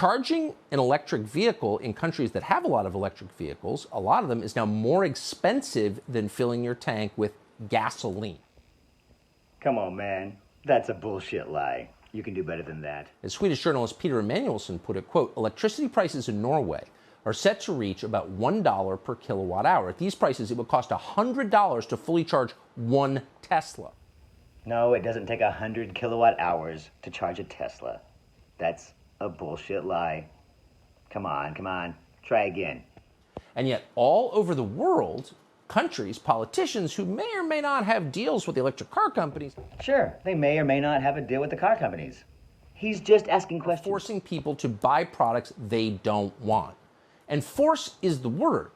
Charging an electric vehicle in countries that have a lot of electric vehicles, a lot of them, is now more expensive than filling your tank with gasoline. Come on, man. That's a bullshit lie. You can do better than that. As Swedish journalist Peter Emanuelsson put it, quote, electricity prices in Norway are set to reach about $1 per kilowatt hour. At these prices, it would cost $100 to fully charge one Tesla. No, it doesn't take 100 kilowatt hours to charge a Tesla. That's a bullshit lie. Come on. Try again. And yet, all over the world, countries, politicians who may or may not have deals with the electric car companies. Sure, they may or may not have a deal with the car companies. He's just asking questions. Forcing people to buy products they don't want. And force is the word.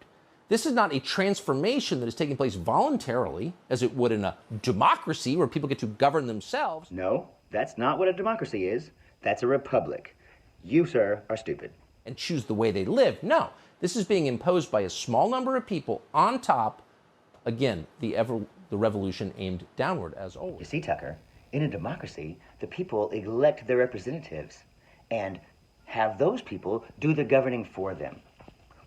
This is not a transformation that is taking place voluntarily, as it would in a democracy where people get to govern themselves. No, that's not what a democracy is. That's a republic. You, sir, are stupid. And choose the way they live. No, this is being imposed by a small number of people on top, again, the revolution aimed downward, as always. You see, Tucker, in a democracy, the people elect their representatives and have those people do the governing for them.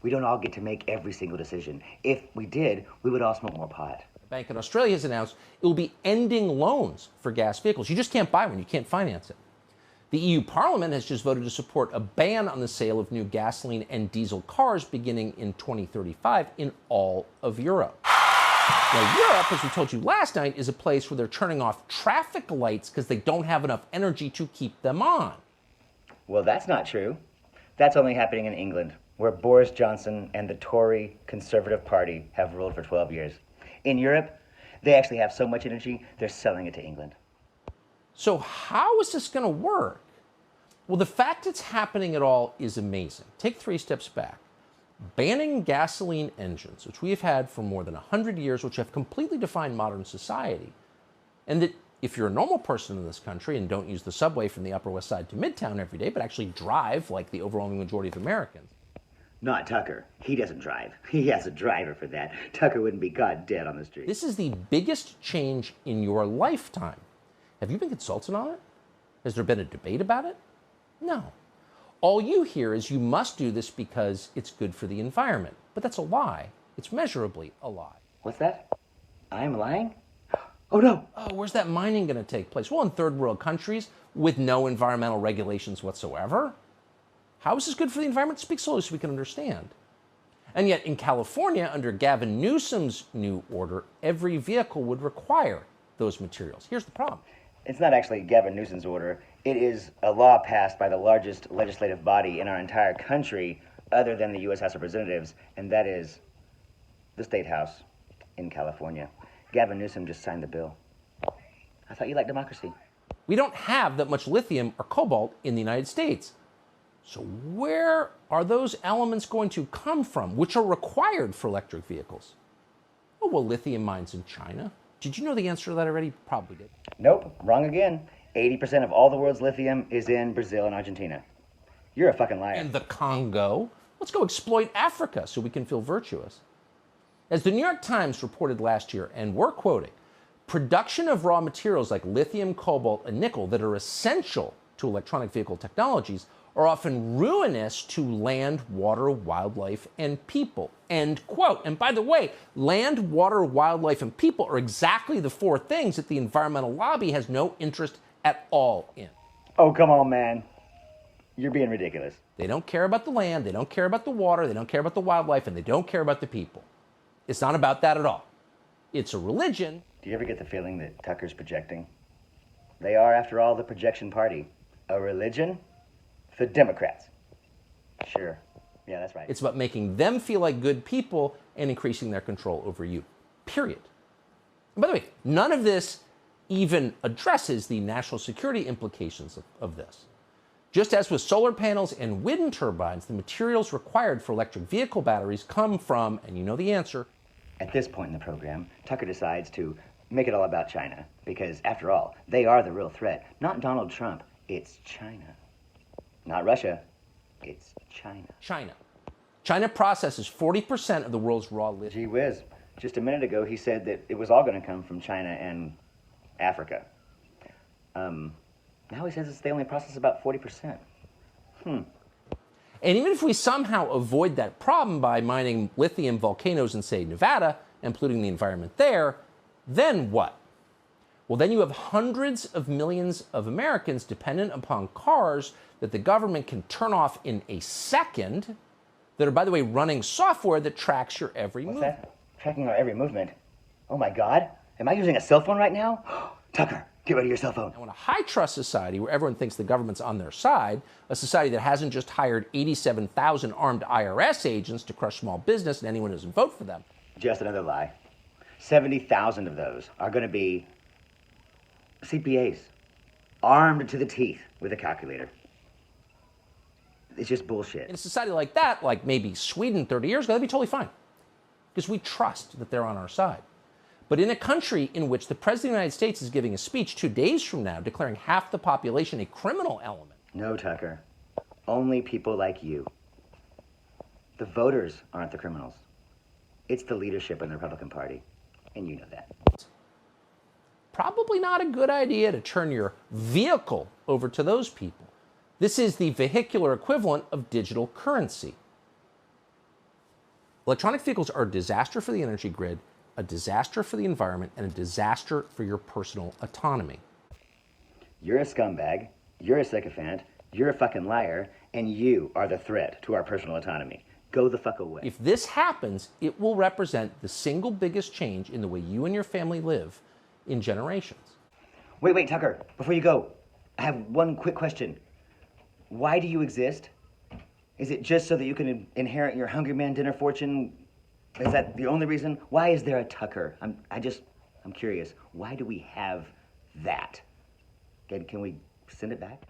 We don't all get to make every single decision. If we did, we would all smoke more pot. A bank in Australia has announced it will be ending loans for gas vehicles. You just can't buy one. You can't finance it. The EU Parliament has just voted to support a ban on the sale of new gasoline and diesel cars beginning in 2035 in all of Europe. Now, Europe, as we told you last night, is a place where they're turning off traffic lights because they don't have enough energy to keep them on. Well, that's not true. That's only happening in England, where Boris Johnson and the Tory Conservative Party have ruled for 12 years. In Europe, they actually have so much energy, they're selling it to England. So how is this going to work? Well, the fact it's happening at all is amazing. Take 3 steps back. Banning gasoline engines, which we have had for more than 100 years, which have completely defined modern society, and that if you're a normal person in this country and don't use the subway from the Upper West Side to Midtown every day, but actually drive like the overwhelming majority of Americans. Not Tucker. He doesn't drive. He has a driver for that. Tucker wouldn't be caught dead on the street. This is the biggest change in your lifetime. Have you been consulted on it? Has there been a debate about it? No. All you hear is you must do this because it's good for the environment. But that's a lie. It's measurably a lie. What's that? I'm lying? Oh, no. Oh, where's that mining going to take place? Well, in third world countries with no environmental regulations whatsoever. How is this good for the environment? Speak slowly so we can understand. And yet in California, under Gavin Newsom's new order, every vehicle would require those materials. Here's the problem. It's not actually Gavin Newsom's order. It is a law passed by the largest legislative body in our entire country other than the U.S. House of Representatives, and that is the State House in California. Gavin Newsom just signed the bill. I thought you liked democracy. We don't have that much lithium or cobalt in the United States. So where are those elements going to come from, which are required for electric vehicles? Oh, well, lithium mines in China. Did you know the answer to that already? Probably did. Nope, wrong again. 80% of all the world's lithium is in Brazil and Argentina. You're a fucking liar. And the Congo. Let's go exploit Africa so we can feel virtuous. As the New York Times reported last year, and we're quoting, production of raw materials like lithium, cobalt, and nickel that are essential to electronic vehicle technologies are often ruinous to land, water, wildlife, and people. End quote. And by the way, land, water, wildlife, and people are exactly the 4 things that the environmental lobby has no interest at all in. Oh, come on, man. You're being ridiculous. They don't care about the land, they don't care about the water, they don't care about the wildlife, and they don't care about the people. It's not about that at all. It's a religion. Do you ever get the feeling that Tucker's projecting? They are, after all, the projection party. A religion? The Democrats. Sure. Yeah, that's right. It's about making them feel like good people and increasing their control over you. Period. And by the way, none of this even addresses the national security implications of this. Just as with solar panels and wind turbines, the materials required for electric vehicle batteries come from, and you know the answer. At this point in the program, Tucker decides to make it all about China, because after all, they are the real threat. Not Donald Trump, it's China. Not Russia, it's China. China. China processes 40% of the world's raw lithium. Gee whiz. Just a minute ago, he said that it was all going to come from China and Africa. Now he says they only process about 40%. And even if we somehow avoid that problem by mining lithium volcanoes in, say, Nevada and polluting the environment there, then what? Well, then you have hundreds of millions of Americans dependent upon cars that the government can turn off in a second, that are, by the way, running software that tracks your every movement. What's that? Tracking our every movement? Oh my God, am I using a cell phone right now? Tucker, get rid of your cell phone. Now, in a high-trust society where everyone thinks the government's on their side, a society that hasn't just hired 87,000 armed IRS agents to crush small business and anyone who doesn't vote for them. Just another lie. 70,000 of those are going to be CPAs, armed to the teeth with a calculator. It's just bullshit. In a society like that, like maybe Sweden 30 years ago, that'd be totally fine, because we trust that they're on our side. But in a country in which the President of the United States is giving a speech 2 days from now declaring half the population a criminal element. No, Tucker. Only people like you. The voters aren't the criminals. It's the leadership in the Republican Party, and you know that. Probably not a good idea to turn your vehicle over to those people. This is the vehicular equivalent of digital currency. Electronic vehicles are a disaster for the energy grid, a disaster for the environment, and a disaster for your personal autonomy. You're a scumbag, you're a sycophant, you're a fucking liar, and you are the threat to our personal autonomy. Go the fuck away. If this happens, it will represent the single biggest change in the way you and your family live in generations. Wait, Tucker, before you go, I have one quick question. Why do you exist? Is it just so that you can inherit your Hungry Man dinner fortune? Is that the only reason? Why is there a Tucker? I'm curious. Why do we have that? Can we send it back?